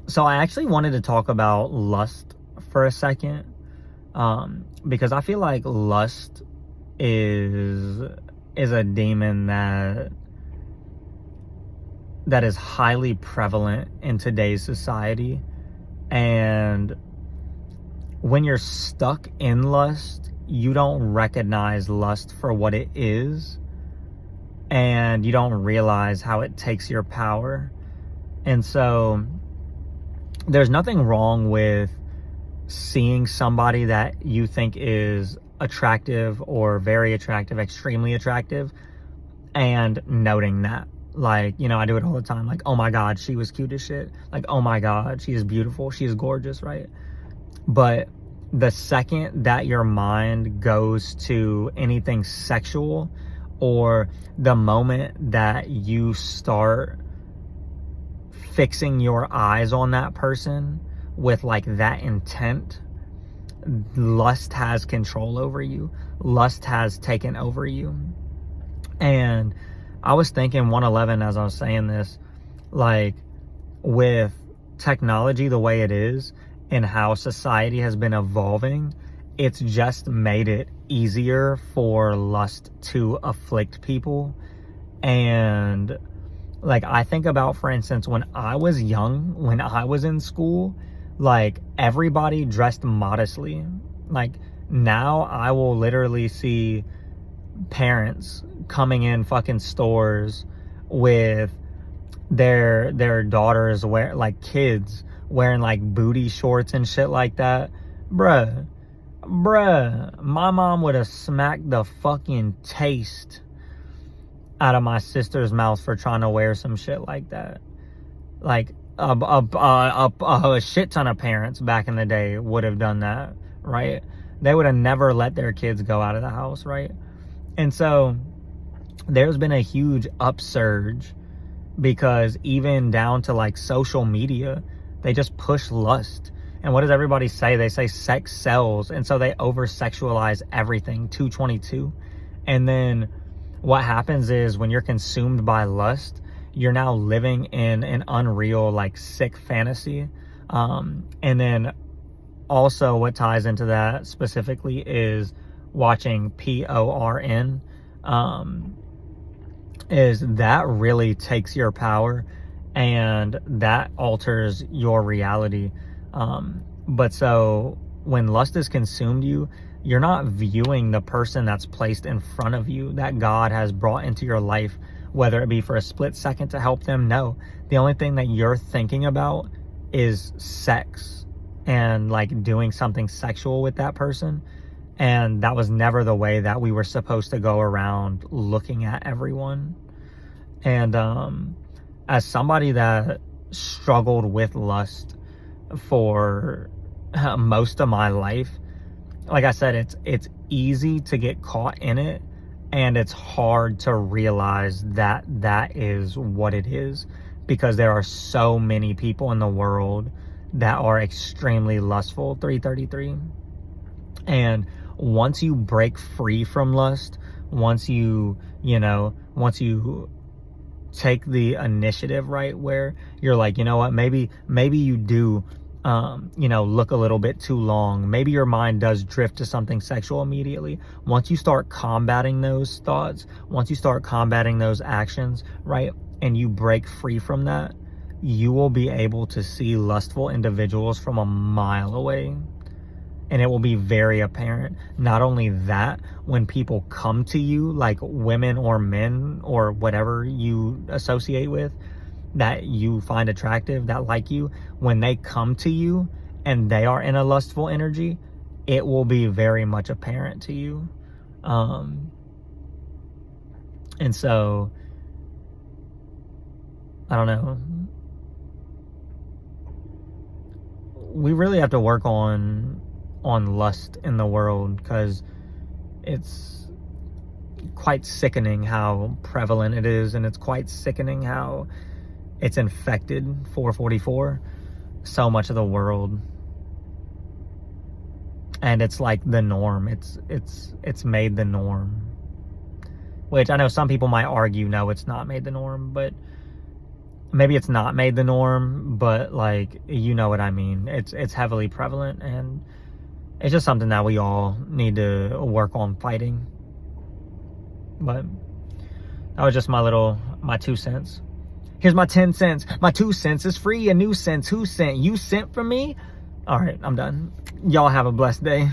So I actually wanted to talk about lust for a second, because I feel like lust is a demon that is highly prevalent in today's society. And when you're stuck in lust, you don't recognize lust for what it is, and you don't realize how it takes your power. And so there's nothing wrong with seeing somebody that you think is attractive or very attractive, extremely attractive, and noting that. Like, I do it all the time. Like, oh my God, she was cute as shit. Like, oh my God, she is beautiful. She is gorgeous, right? But the second that your mind goes to anything sexual, or the moment that you start fixing your eyes on that person with like that intent, lust has control over you. Lust has taken over you. And I was thinking 111 as I was saying this, like, with technology the way it is and how society has been evolving, it's just made it easier for lust to afflict people. And like, I think about, for instance, when I was young, when I was in school, like, everybody dressed modestly. Like, now I will literally see parents coming in fucking stores with their daughters, kids wearing like booty shorts and shit like that. Bruh, my mom would have smacked the fucking taste out of my sister's mouth for trying to wear some shit like that. Like, a shit ton of parents back in the day would have done that, right? They would have never let their kids go out of the house, right? And so there's been a huge upsurge, because even down to like social media, they just push lust. And what does everybody say? They say sex sells. And so they over sexualize everything, 222. And then what happens is, when you're consumed by lust, you're now living in an unreal, like, sick fantasy. And then also what ties into that specifically is watching porn. Is that really takes your power, and that alters your reality. But so when lust has consumed you, you're not viewing the person that's placed in front of you, that God has brought into your life, whether it be for a split second to help them. No, the only thing that you're thinking about is sex and like doing something sexual with that person. And that was never the way that we were supposed to go around looking at everyone. And as somebody that struggled with lust for most of my life, like I said, it's easy to get caught in it, and it's hard to realize that that is what it is, because there are so many people in the world that are extremely lustful. 333. And once you break free from lust, once you take the initiative, right, where you're like, you know what, maybe you do look a little bit too long, maybe your mind does drift to something sexual immediately. Once you start combating those thoughts, once you start combating those actions, right, and you break free from that, you will be able to see lustful individuals from a mile away. And it will be very apparent. Not only that, when people come to you, like women or men or whatever you associate with, that you find attractive, that like you, when they come to you and they are in a lustful energy, it will be very much apparent to you. And so, I don't know. We really have to work on lust in the world, because it's quite sickening how prevalent it is, and it's quite sickening how it's infected 444 so much of the world. And it's like the norm. It's made the norm, which I know some people might argue, no, it's not made the norm, but maybe it's not made the norm, but like, you know what I mean. It's heavily prevalent, and it's just something that we all need to work on fighting. But that was just my 2 cents. Here's my 10 cents. My 2 cents is free. A new sense. Who sent? You sent for me? All right, I'm done. Y'all have a blessed day.